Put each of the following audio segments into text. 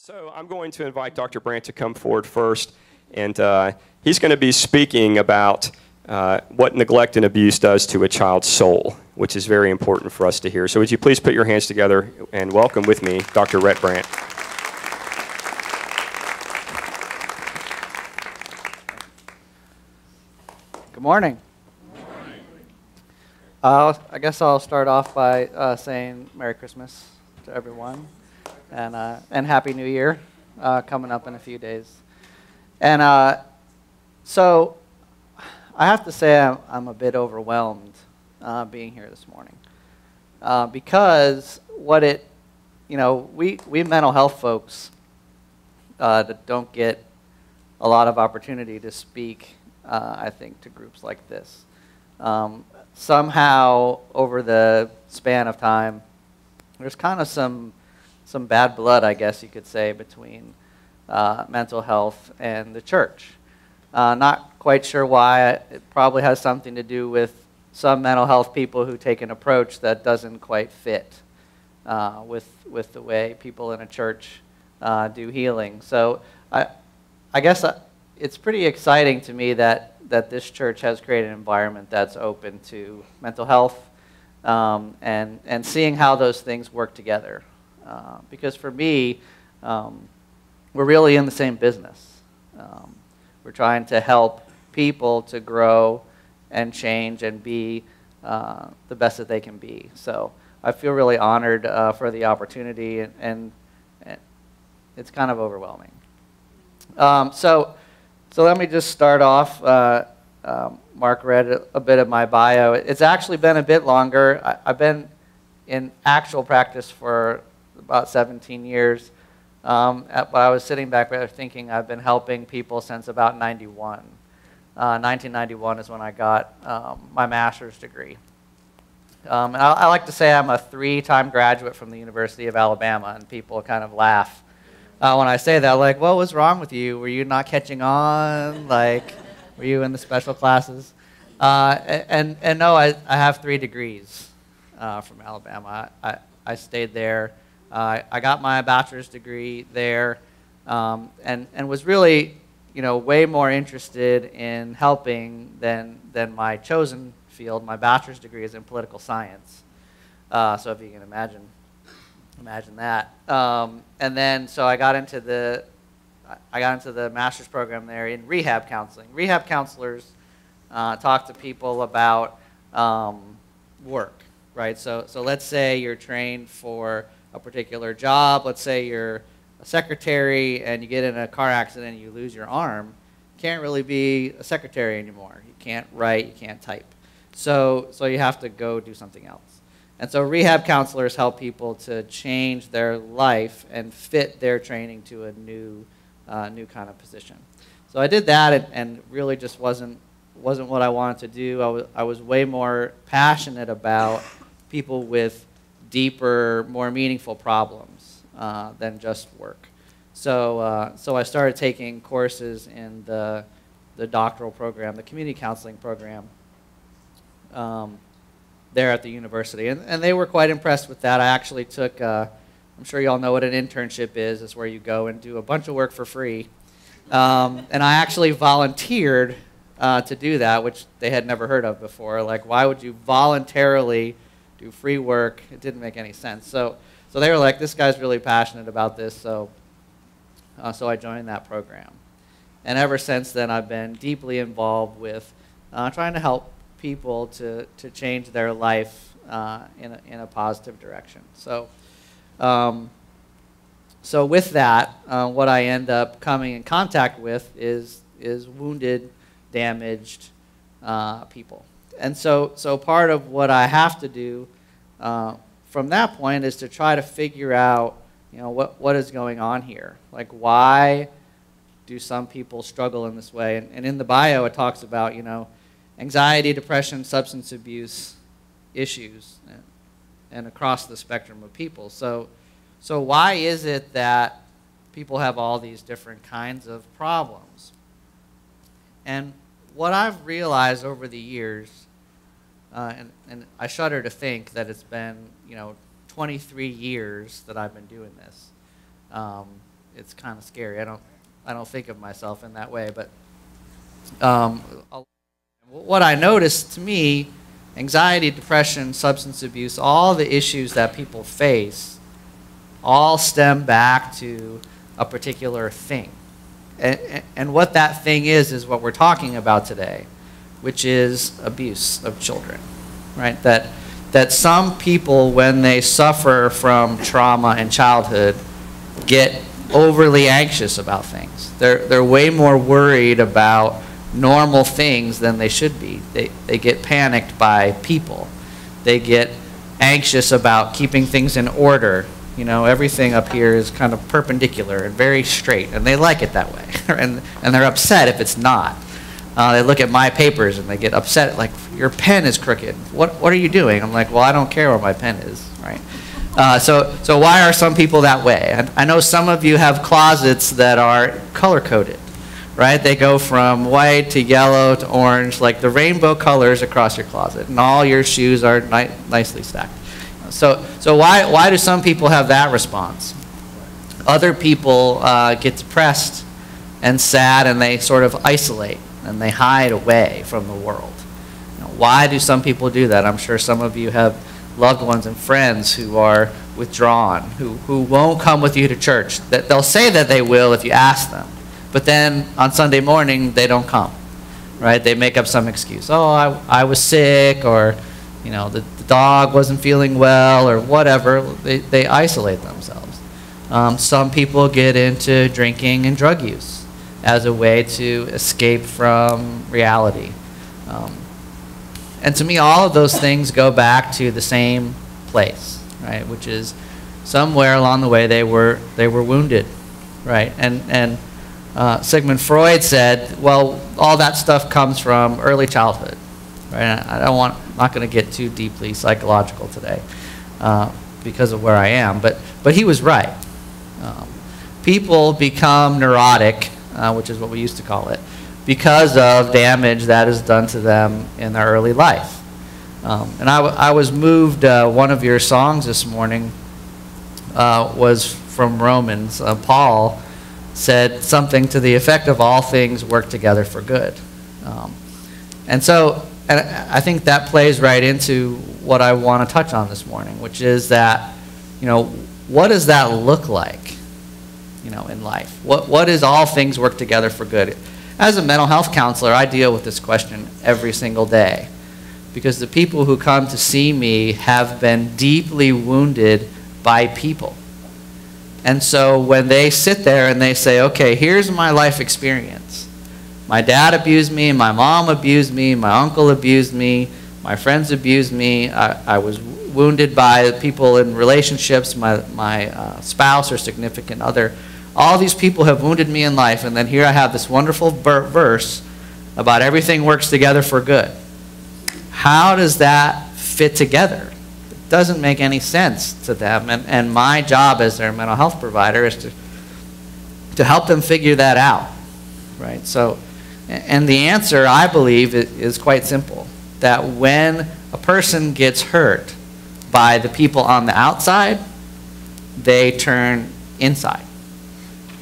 So I'm going to invite Dr. Brandt to come forward first, and he's going to be speaking about what neglect and abuse does to a child's soul, which is very important for us to hear. So would you please put your hands together and welcome with me Dr. Rhett Brandt. Good morning. I guess I'll start off by saying Merry Christmas to everyone, and Happy New Year coming up in a few days. And so I have to say I'm a bit overwhelmed being here this morning because we mental health folks that don't get a lot of opportunity to speak, I think, to groups like this. Somehow, over the span of time, there's kind of some bad blood, I guess you could say, between mental health and the church. Not quite sure why. It probably has something to do with some mental health people who take an approach that doesn't quite fit with the way people in a church do healing. So I guess it's pretty exciting to me that this church has created an environment that's open to mental health and seeing how those things work together. Because for me, we're really in the same business. We're trying to help people to grow and change and be the best that they can be. So I feel really honored for the opportunity, and it's kind of overwhelming. So let me just start off. Mark read a bit of my bio. It's actually been a bit longer. I've been in actual practice for about 17 years. But I was sitting back there thinking I've been helping people since about 91. 1991 is when I got my master's degree. And I like to say I'm a 3-time graduate from the University of Alabama, and people kind of laugh when I say that, like, what was wrong with you? Were you not catching on? Like, were you in the special classes? And no, I have 3 degrees from Alabama. I stayed there. I got my bachelor's degree there, and was really, way more interested in helping than my chosen field. My bachelor's degree is in political science. So if you can imagine that. And then so I got into the master's program there in rehab counseling. Rehab counselors talk to people about work, right? So let's say you're trained for a particular job. Let's say you're a secretary and you get in a car accident and you lose your arm. You can't really be a secretary anymore. You can't write, you can't type. So you have to go do something else. And so rehab counselors help people to change their life and fit their training to a new kind of position. So I did that, and really just wasn't what I wanted to do. I was way more passionate about people with deeper, more meaningful problems than just work. So I started taking courses in the doctoral program, the community counseling program, there at the university. And they were quite impressed with that. I actually took, I'm sure you all know what an internship is. It's where you go and do a bunch of work for free. And I actually volunteered to do that, which they had never heard of before. Like, why would you voluntarily do free work? It didn't make any sense. So they were like, this guy's really passionate about this, so I joined that program. And ever since then, I've been deeply involved with trying to help people to change their life in a positive direction. So with that, what I end up coming in contact with is wounded, damaged people. And so part of what I have to do from that point is to try to figure out, what is going on here. Like, why do some people struggle in this way? And in the bio, it talks about, anxiety, depression, substance abuse issues, and across the spectrum of people. So why is it that people have all these different kinds of problems? And what I've realized over the years, and I shudder to think that it's been 23 years that I've been doing this, it's kind of scary. I don't think of myself in that way, but what I noticed, to me, anxiety, depression, substance abuse, all the issues that people face all stem back to a particular thing. And what that thing is what we're talking about today, which is abuse of children, right? That some people, when they suffer from trauma in childhood, get overly anxious about things. They're way more worried about normal things than they should be. They get panicked by people. They get anxious about keeping things in order. You know, everything up here is kind of perpendicular and very straight, and they like it that way. and they're upset if it's not. They look at my papers and they get upset, like, your pen is crooked. What are you doing? I'm like, well, I don't care where my pen is, right? So why are some people that way? I know some of you have closets that are color-coded, right? They go from white to yellow to orange, like the rainbow colors across your closet, and all your shoes are nicely stacked. So why do some people have that response? Other people get depressed and sad, and they sort of isolate, and they hide away from the world. You know, why do some people do that? I'm sure some of you have loved ones and friends who are withdrawn, who won't come with you to church. That they'll say that they will if you ask them, but then on Sunday morning they don't come, right? They make up some excuse. Oh, I was sick, or you know, the dog wasn't feeling well, or whatever. They isolate themselves. Some people get into drinking and drug use as a way to escape from reality. And to me, all of those things go back to the same place, right? Which is somewhere along the way they were wounded, right? And Sigmund Freud said, well, all that stuff comes from early childhood, right? I'm not going to get too deeply psychological today because of where I am, but he was right. People become neurotic, which is what we used to call it, because of damage that is done to them in their early life. And I was moved, one of your songs this morning was from Romans. Paul said something to the effect of all things work together for good. And I think that plays right into what I want to touch on this morning, which is that, you know, what does that look like, you know, in life? What is all things work together for good? As a mental health counselor, I deal with this question every single day, because the people who come to see me have been deeply wounded by people. And so when they sit there and they say, okay, here's my life experience. My dad abused me, my mom abused me, my uncle abused me, my friends abused me, I was wounded by people in relationships, my spouse or significant other. All these people have wounded me in life, and then here I have this wonderful verse about everything works together for good. How does that fit together? It doesn't make any sense to them, and my job as their mental health provider is to help them figure that out, right? So, and the answer, I believe, is quite simple, that when a person gets hurt by the people on the outside, they turn inside.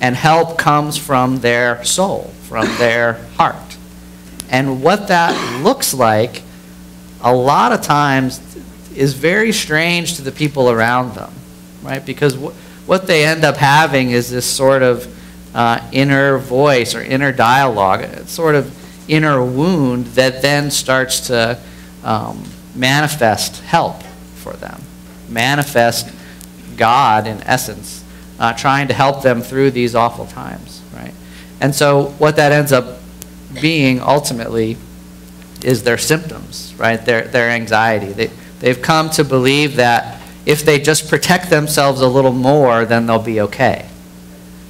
And help comes from their soul, from their heart. And what that looks like, a lot of times, is very strange to the people around them, right? Because what they end up having is this sort of inner voice or inner dialogue, a sort of inner wound that then starts to manifest help for them, manifest God in essence, trying to help them through these awful times, right? And so what that ends up being ultimately is their symptoms, right? Their anxiety. They've come to believe that if they just protect themselves a little more, then they'll be okay.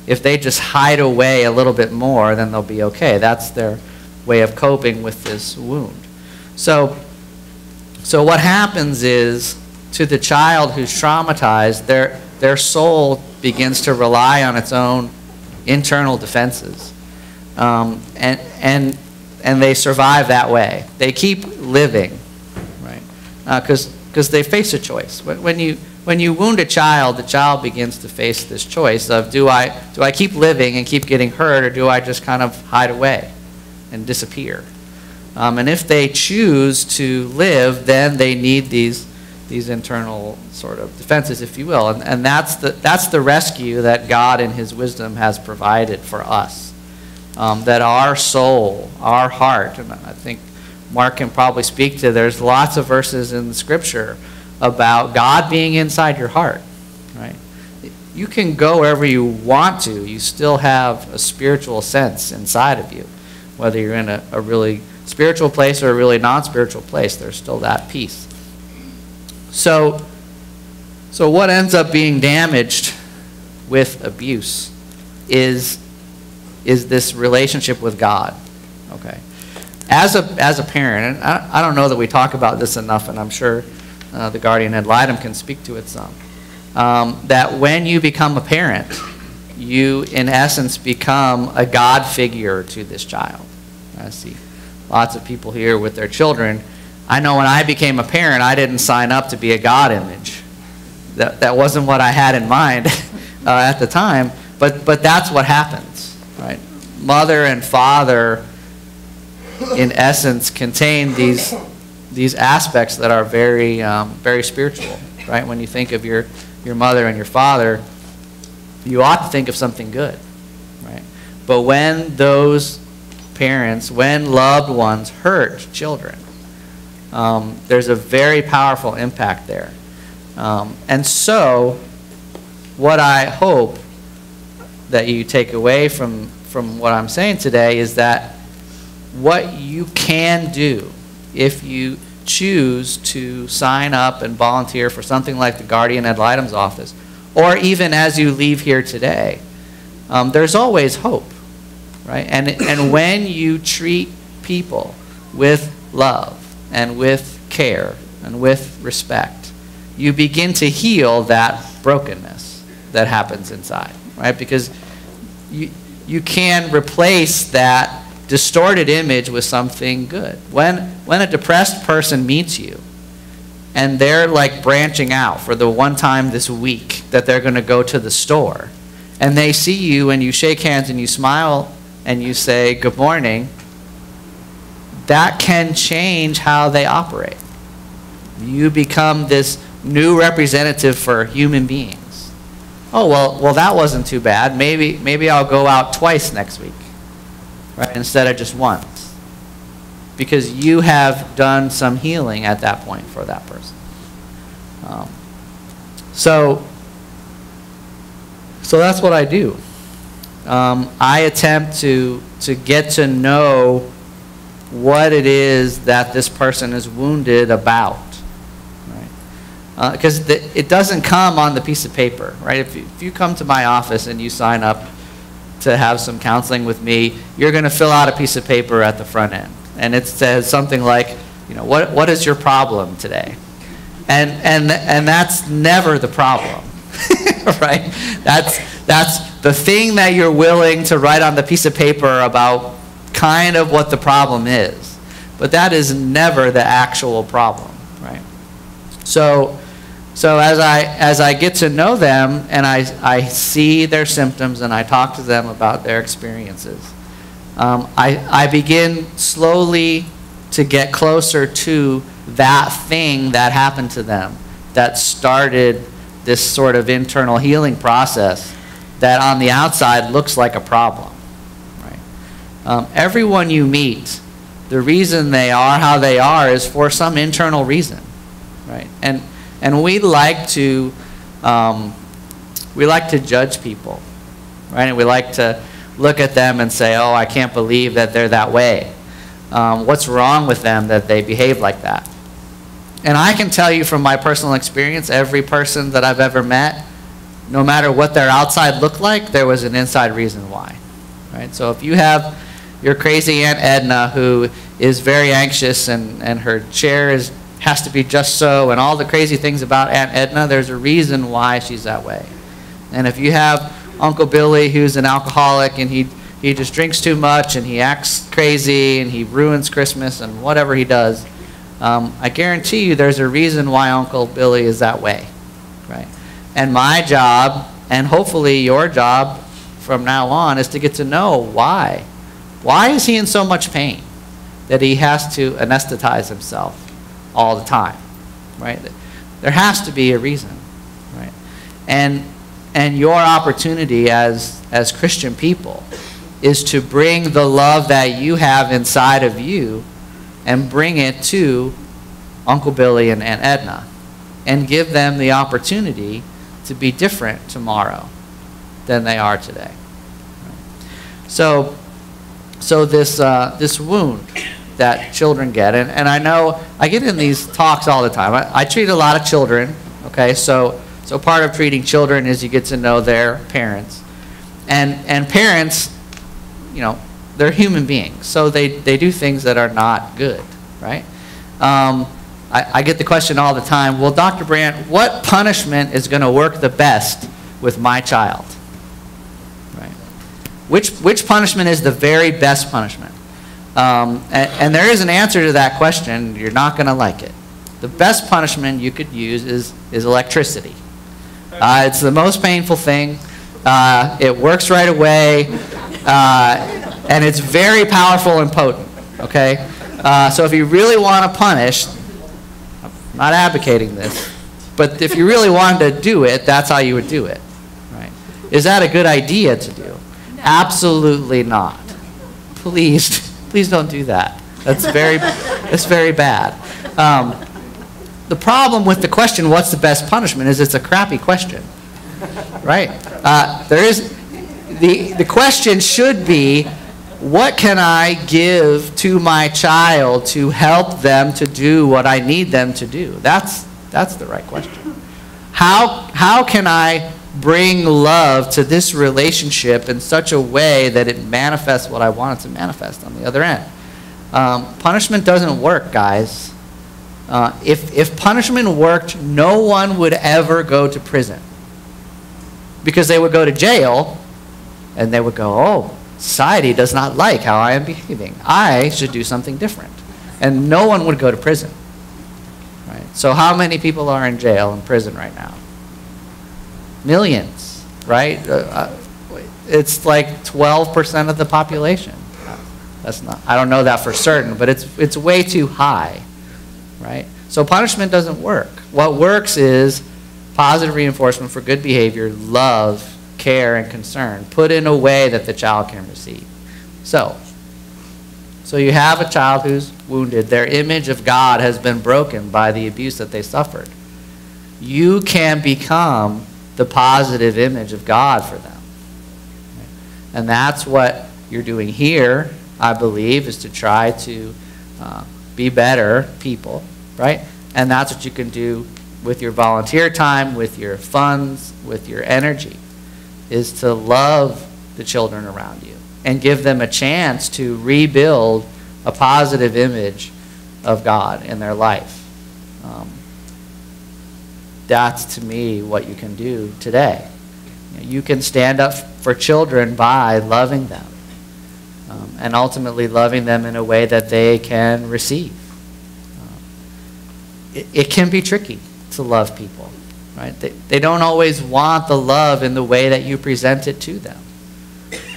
If they just hide away a little bit more, then they'll be okay. That's their way of coping with this wound. So what happens is, to the child who's traumatized, their soul begins to rely on its own internal defenses. And they survive that way. They keep living, right? Because they face a choice. When when you wound a child, the child begins to face this choice of, do I keep living and keep getting hurt, or do I just kind of hide away and disappear? And if they choose to live, then they need these internal sort of defenses, if you will. And that's the rescue that God in his wisdom has provided for us. That our soul, our heart, and I think Mark can probably speak to, there's lots of verses in the scripture about God being inside your heart, right? You can go wherever you want to. You still have a spiritual sense inside of you. Whether you're in a really spiritual place or a really non-spiritual place, there's still that piece. So what ends up being damaged with abuse is this relationship with God, okay? As a parent, and I don't know that we talk about this enough, and I'm sure the guardian ad litem can speak to it some, that when you become a parent, you in essence become a God figure to this child. I see lots of people here with their children. I know when I became a parent, I didn't sign up to be a God image. That wasn't what I had in mind at the time, but that's what happens, right? Mother and father, in essence, contain these aspects that are very very spiritual, right? When you think of your mother and your father, you ought to think of something good, right? But when those parents, when loved ones hurt children, there's a very powerful impact there. And so what I hope that you take away from what I'm saying today is that what you can do if you choose to sign up and volunteer for something like the guardian ad litem's office, or even as you leave here today, there's always hope, right? And when you treat people with love and with care and with respect, you begin to heal that brokenness that happens inside, right? Because you can replace that distorted image with something good. When a depressed person meets you and they're like branching out for the one time this week that they're going to go to the store, and they see you and you shake hands and you smile and you say good morning, that can change how they operate. You become this new representative for human beings. Oh, well that wasn't too bad. Maybe I'll go out twice next week, right, instead of just once, because you have done some healing at that point for that person. So that's what I do. I attempt to get to know what it is that this person is wounded about, right? Because it doesn't come on the piece of paper, right? If you come to my office and you sign up to have some counseling with me, you're going to fill out a piece of paper at the front end, and it says something like, what is your problem today? And that's never the problem, right? That's the thing that you're willing to write on the piece of paper about kind of what the problem is, but that is never the actual problem, right? So as I get to know them and I see their symptoms and I talk to them about their experiences, I begin slowly to get closer to that thing that happened to them that started this sort of internal healing process that on the outside looks like a problem, right? Everyone you meet, the reason they are how they are is for some internal reason, right? And we like to judge people, right? And we like to look at them and say, oh, I can't believe that they're that way. What's wrong with them that they behave like that? And I can tell you from my personal experience, every person that I've ever met, no matter what their outside looked like, there was an inside reason why, right? So if you have your crazy Aunt Edna who is very anxious and her chair has to be just so, and all the crazy things about Aunt Edna, there's a reason why she's that way. And if you have Uncle Billy who's an alcoholic and he just drinks too much and he acts crazy and he ruins Christmas and whatever he does, I guarantee you there's a reason why Uncle Billy is that way, right? And my job, and hopefully your job from now on, is to get to know why. Why is he in so much pain that he has to anesthetize himself all the time, right? There has to be a reason, right? And your opportunity as Christian people is to bring the love that you have inside of you and bring it to Uncle Billy and Aunt Edna and give them the opportunity to be different tomorrow than they are today. So this wound that children get, and I know I get in these talks all the time. I treat a lot of children, okay? So part of treating children is you get to know their parents. And parents, you know, they're human beings, so they do things that are not good, right? I get the question all the time, well, Dr. Brandt, what punishment is going to work the best with my child? Right? Which punishment is the very best punishment? And there is an answer to that question. You're not going to like it. The best punishment you could use is electricity. It's the most painful thing. It works right away. And it's very powerful and potent. Okay? So if you really want to punish, I'm not advocating this, but if you really wanted to do it, that's how you would do it. Right? Is that a good idea to do? No. Absolutely not. Please don't do that. That's very bad. The problem with the question, what's the best punishment, is it's a crappy question. Right? The question should be, what can I give to my child to help them to do what I need them to do? That's the right question. How can I bring love to this relationship in such a way that it manifests what I want it to manifest on the other end? Punishment doesn't work, guys. If punishment worked, no one would ever go to prison. Because they would go to jail, and they would go, oh, society does not like how I am behaving. I should do something different. And no one would go to prison. Right? So how many people are in jail and prison right now? Millions, right? It's like 12% of the population. That's not, I don't know that for certain, but it's way too high, right? So punishment doesn't work. What works is positive reinforcement for good behavior, love, care, and concern, put in a way that the child can receive. So you have a child who's wounded. Their image of God has been broken by the abuse that they suffered. You can become the positive image of God for them. And that's what you're doing here, I believe, is to try to be better people, right? And that's what you can do with your volunteer time, with your funds, with your energy, is to love the children around you and give them a chance to rebuild a positive image of God in their life. That's, to me, what you can do today. You can stand up for children by loving them and ultimately loving them in a way that they can receive. It can be tricky to love people. Right? They don't always want the love in the way that you present it to them.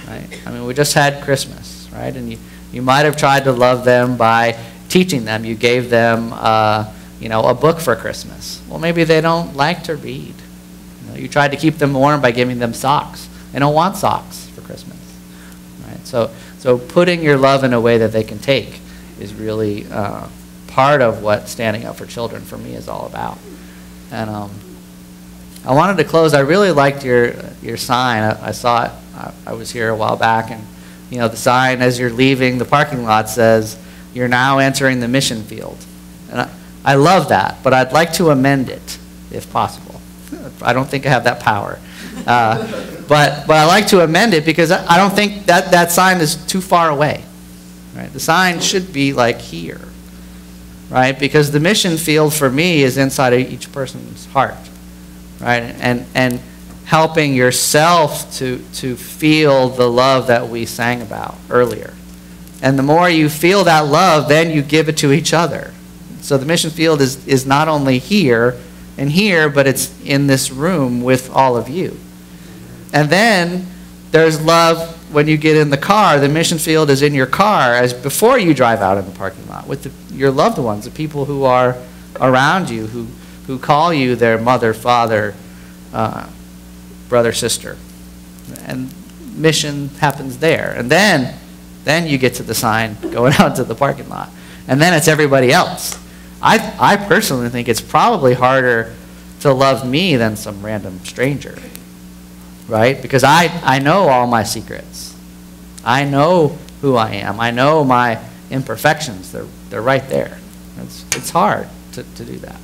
Right? I mean, we just had Christmas, right? And you might have tried to love them by teaching them. You gave them, a book for Christmas. Well, maybe they don't like to read. You tried to keep them warm by giving them socks. They don't want socks for Christmas. Right? So putting your love in a way that they can take is really part of what standing up for children for me is all about. And I wanted to close. I really liked your sign. I saw it. I was here a while back, and the sign as you're leaving the parking lot says, "You're now entering the mission field." And I love that, but I'd like to amend it if possible. I don't think I have that power, but I like to amend it because I don't think that sign is too far away. Right? The sign should be like here, right? Because the mission field for me is inside of each person's heart. Right? And helping yourself to feel the love that we sang about earlier. And the more you feel that love, then you give it to each other. So the mission field is not only here in here, but it's in this room with all of you. And then there's love when you get in the car. The mission field is in your car as before you drive out in the parking lot with your loved ones, the people who are around you, who call you their mother, father, brother, sister. And mission happens there. And then you get to the sign going out to the parking lot. And then it's everybody else. I personally think it's probably harder to love me than some random stranger, right? Because I know all my secrets. I know who I am. I know my imperfections. They're right there. It's hard to do that.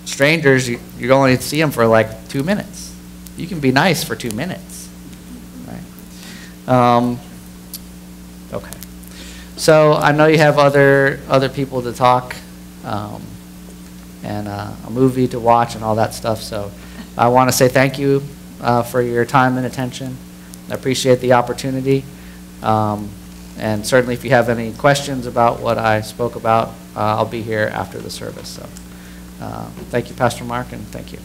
Strangers, you only see them for like 2 minutes. You can be nice for 2 minutes, right? Okay. So I know you have other people to talk, and a movie to watch and all that stuff. So I want to say thank you for your time and attention. I appreciate the opportunity. And certainly if you have any questions about what I spoke about, I'll be here after the service. So thank you, Pastor Mark, and thank you.